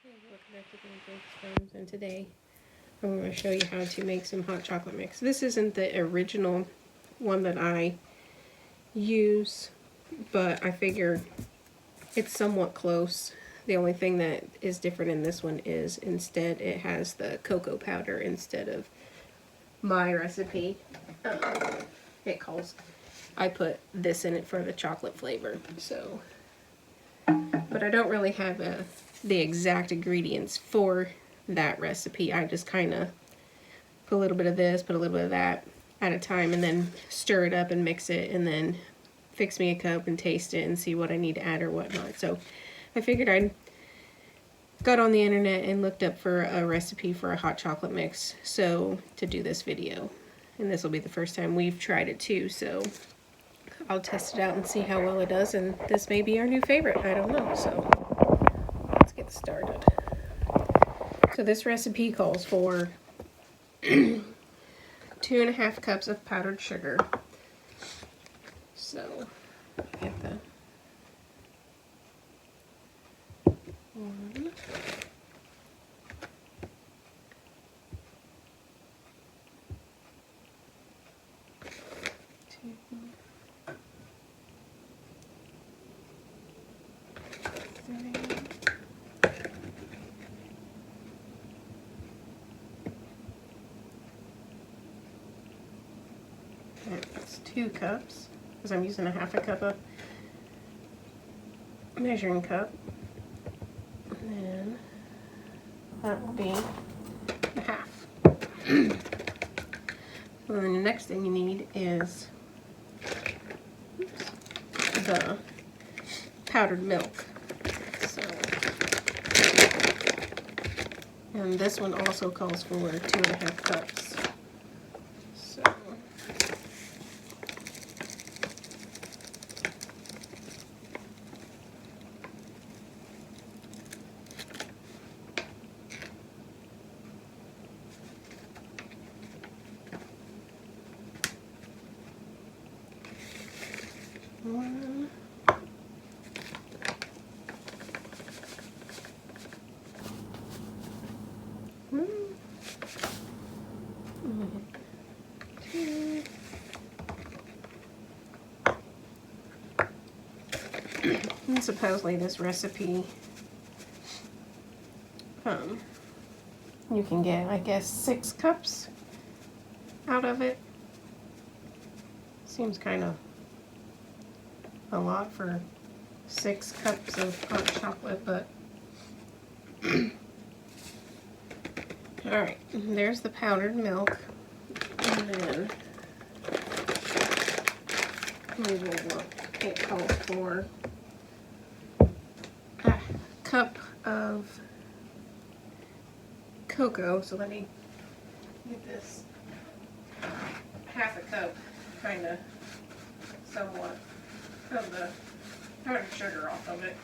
Welcome back to Green Spoons, and today I'm going to show you how to make some hot chocolate mix. This isn't the original one that I use, but I figure it's somewhat close. The only thing that is different in this one is instead it has the cocoa powder instead of my recipe. I put this in it for the chocolate flavor. So, but I don't really have the exact ingredients for that recipe. I just kind of put a little bit of this, put a little bit of that at a time, and then stir it up and mix it, and then fix me a cup and taste it and see what I need to add or whatnot. So I figured I'd got on the internet and looked up for a recipe for a hot chocolate mix so to do this video. And this will be the first time we've tried it too, so I'll test it out and see how well it does, and this may be our new favorite, I don't know. So let's get started. So this recipe calls for 2.5 cups of powdered sugar. So get the 1, 2, 3. That's 2 cups, because I'm using a 1/2 cup of measuring cup. And then that will be 1/2. So then the next thing you need is the powdered milk. So, and this one also calls for 2.5 cups. So one, two, and supposedly this recipe, you can get, I guess, 6 cups out of it. Seems kind of a lot for 6 cups of hot chocolate, but alright, there's the powdered milk, and then we will look. It calls for a cup of cocoa, so let me get this 1/2 cup kind of somewhat of the powdered sugar off of it.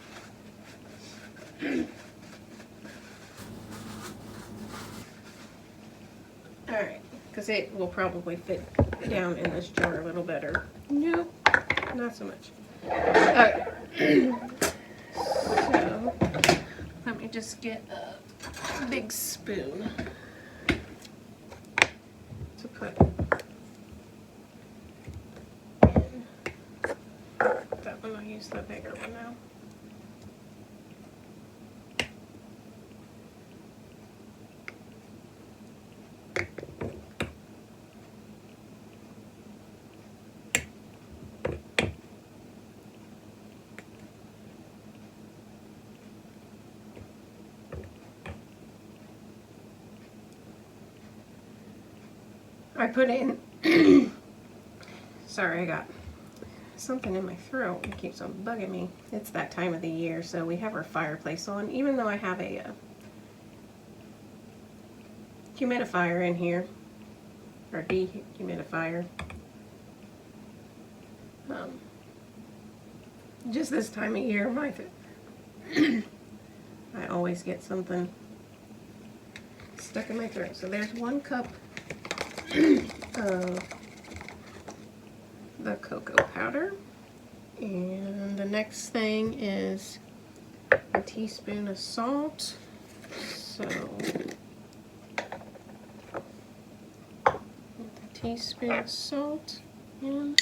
Alright, because it will probably fit down in this jar a little better. Nope, not so much. Alright, so let me just get a big spoon to put in. That one, I'll use the bigger one now. I put in, sorry, I got something in my throat. It keeps on bugging me. It's that time of the year, so we have our fireplace on, even though I have a humidifier in here, or dehumidifier. Just this time of year, I always get something stuck in my throat. So there's 1 cup of the cocoa powder, and the next thing is a teaspoon of salt, So, a teaspoon of salt in.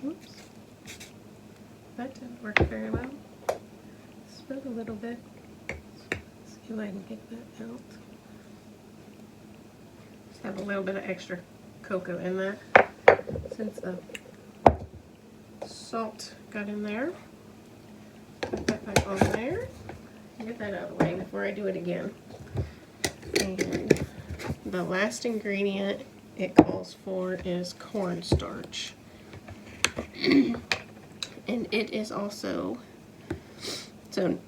Oops, that didn't work very well. Spilled a little bit. Let's see if I can get that out. Just have a little bit of extra cocoa in there since the salt got in there. Put that back on there. Get that out of the way before I do it again. And the last ingredient it calls for is cornstarch. And it is also, so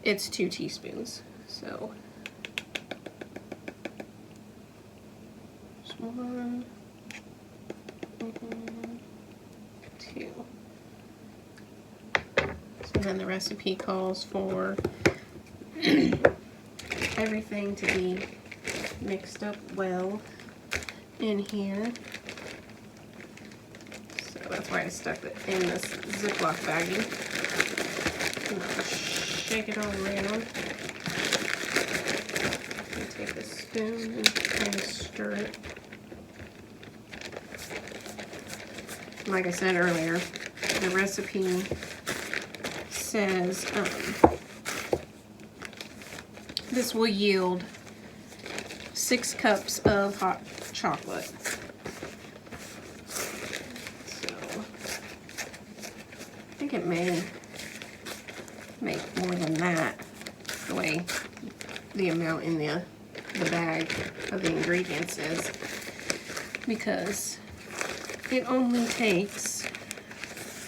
it's 2 teaspoons. So just 1, 2. So then the recipe calls for everything to be mixed up well in here. So that's why I stuck it in this Ziploc baggie. And I'll shake it all around. And take a spoon and kind of stir it. Like I said earlier, the recipe says this will yield 6 cups of hot chocolate. So I think it may make more than that, the way the amount in the bag of the ingredients is, because it only takes,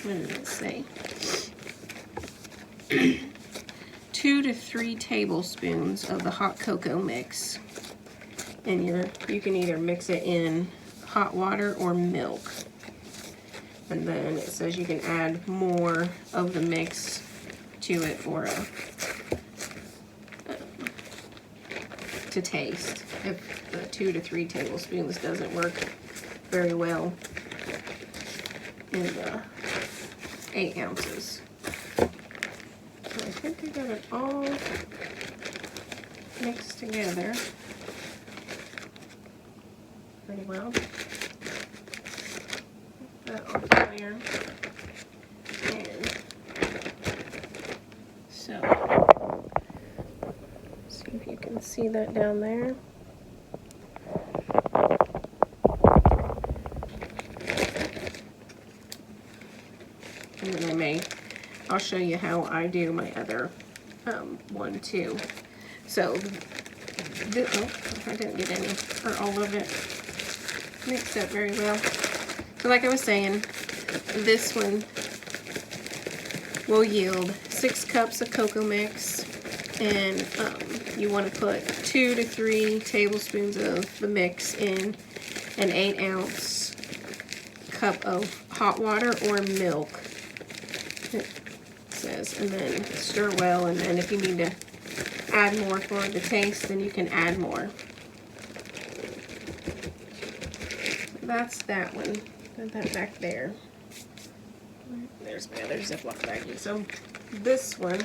what did it say? 2 to 3 tablespoons of the hot cocoa mix, and you can either mix it in hot water or milk. And then it says you can add more of the mix to it for to taste. If the 2 to 3 tablespoons doesn't work very well in the 8 ounces. I think I got it all mixed together pretty well. Put that on there. And so, see if you can see that down there. And then I'll show you how I do my other one too. So, I didn't get any, or all of it mixed up very well. So like I was saying, this one will yield 6 cups of cocoa mix, and you want to put 2 to 3 tablespoons of the mix in an 8-ounce cup of hot water or milk. It says, and then stir well, and then if you need to add more for the taste, then you can add more. That's that one. Put that back there. There's my other Ziploc baggie. So this one,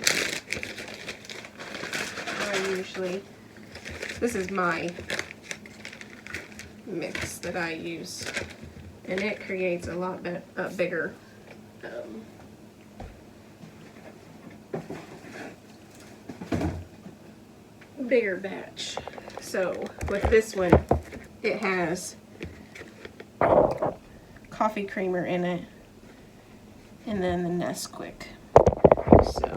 this is my mix that I use, and it creates a lot bigger bigger batch. So with this one, it has coffee creamer in it, and then the Nesquik. So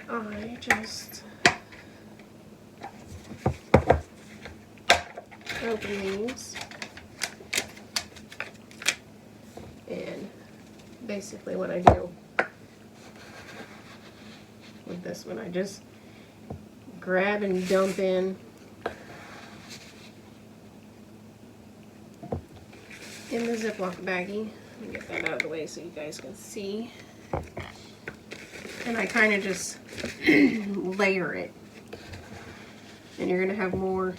I just open these, and basically what I do with this one, I just grab and dump in the Ziploc baggie. Let me get that out of the way so you guys can see. And I kind of just layer it. And you're going to have more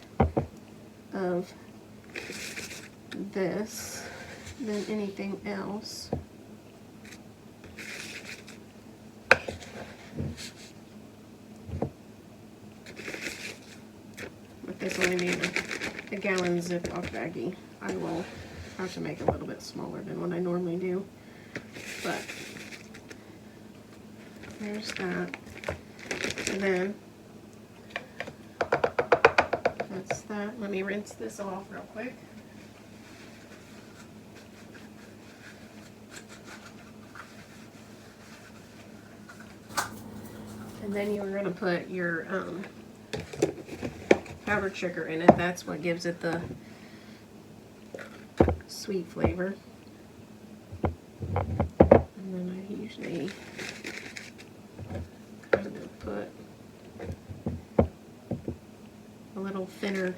of this than anything else. really need a gallon Ziploc baggie. I will have to make it a little bit smaller than what I normally do. But there's that. And then that's that. Let me rinse this off real quick. And then you're going to put your powdered sugar in it. That's what gives it the sweet flavor. And then I usually kind of put a little thinner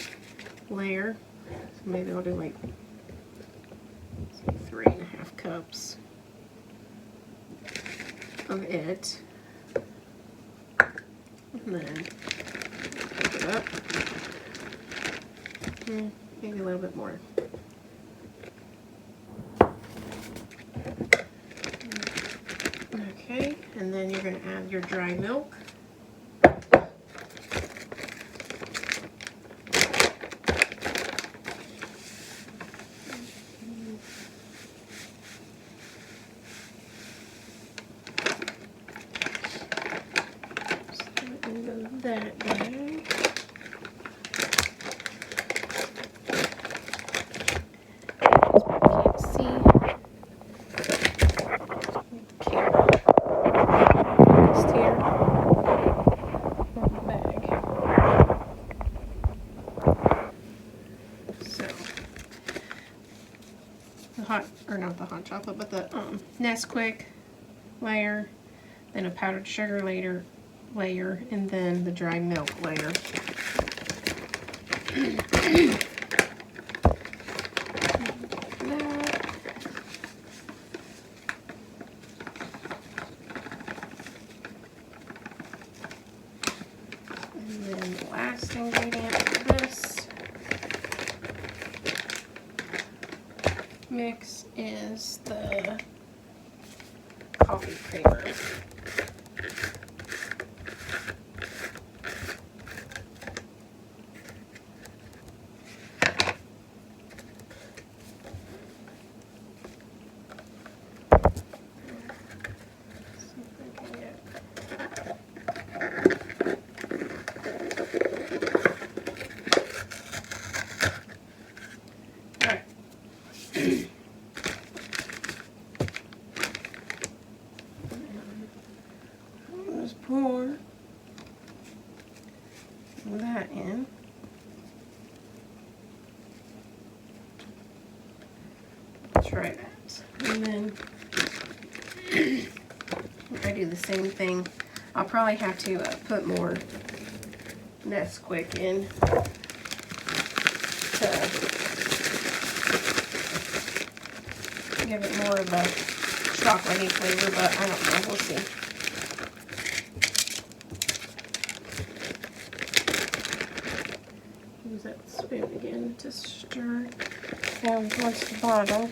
layer. So maybe I'll do like 3.5 cups of it. And then pick it up. Maybe a little bit more. Okay, and then you're going to add your dry milk. That down. Can't see. Camera focused here on the bag. So the hot, or not the hot chocolate, but the Nesquik layer, then a powdered sugar layer, and then the dry milk layer. And then the last ingredient of this mix is the coffee creamer. Pour that in. Try that. And then I do the same thing. I'll probably have to put more Nesquik in to give it more of a chocolatey flavor, but I don't know. We'll see. Use that spoon again to stir down towards the bottom.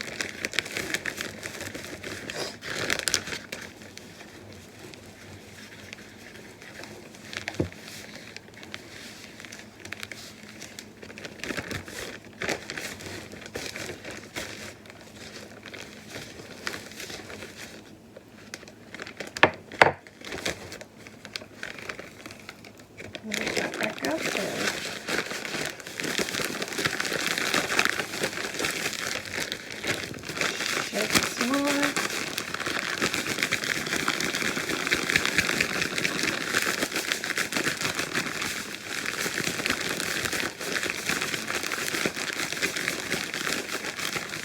Mix that back up and shake some more.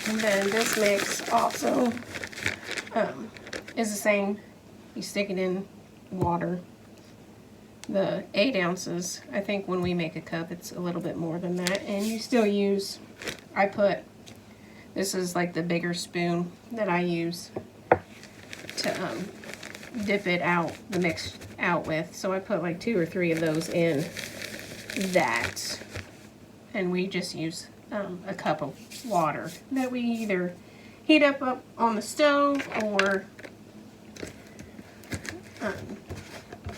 And then this mix also is the same. You stick it in water. The 8 ounces, I think when we make a cup it's a little bit more than that, and you still use, this is like the bigger spoon that I use to dip it out, the mix out with, so I put like 2 or 3 of those in that, and we just use a cup of water that we either heat up on the stove or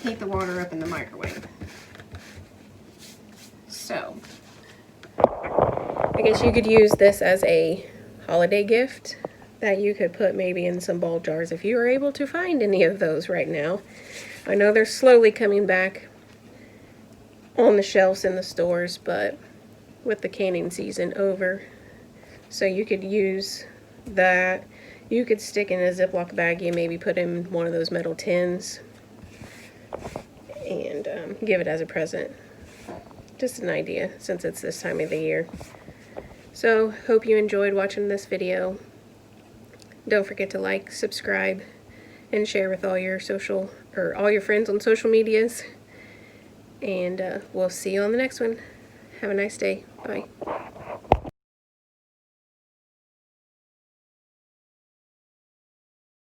heat the water up in the microwave. So I guess you could use this as a holiday gift that you could put maybe in some ball jars if you were able to find any of those right now. I know they're slowly coming back on the shelves in the stores, but with the canning season over. So you could use that. You could stick in a Ziploc bag, you maybe put in one of those metal tins and give it as a present. Just an idea since it's this time of the year. So hope you enjoyed watching this video. Don't forget to like, subscribe, and share with all your friends on social medias. And we'll see you on the next one. Have a nice day. Bye.